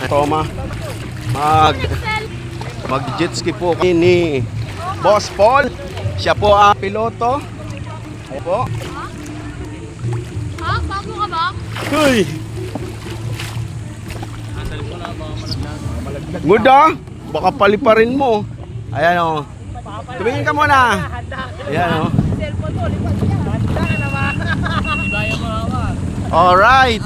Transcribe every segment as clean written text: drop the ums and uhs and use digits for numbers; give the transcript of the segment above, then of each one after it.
Toma. Mag-jet ski po ni Boss Paul. Siya po ang piloto. Ayan po. Ha? Bago ka ba? Uy! Muda, baka paliparin mo. Ayan o. Tumingin ka muna. Ayan o. Alright.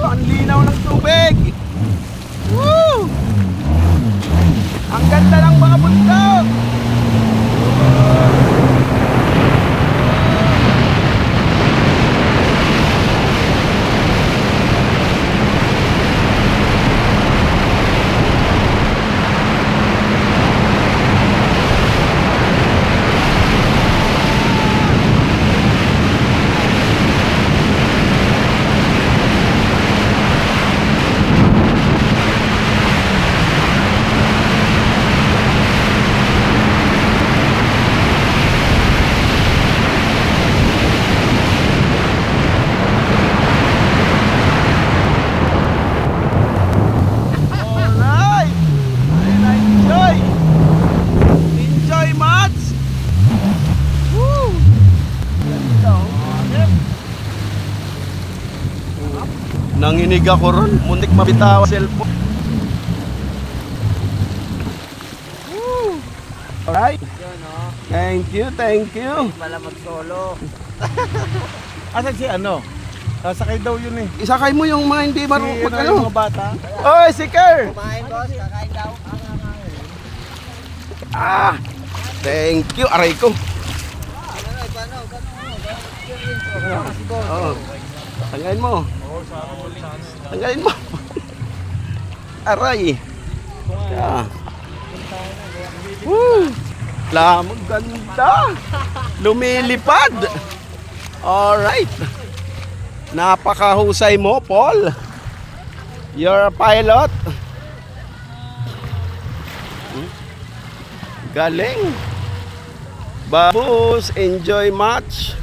Ang linaw ng tubig. Woo! Ang ganda ng mga bundok. Nanginig ako ron, muntik mabitaw ang cellphone. Woo! Alright. Thank you, thank you. Pala mag-solo. Asan si ano? Sasakay daw yun eh. Isakay mo yung mga hindi marunong Si, mag yung ano. mga bata. Oy, si Kerr! Kumain boss, kakain daw. Ah! Thank you, aray ko. Oo. Tanggalin mo. Tanggalin mo. Aray. Yeah. Woo! Lamang ganda. Lumilipad. Alright. Napakahusay mo, Paul. You're a pilot. Galing. Babus, enjoy much.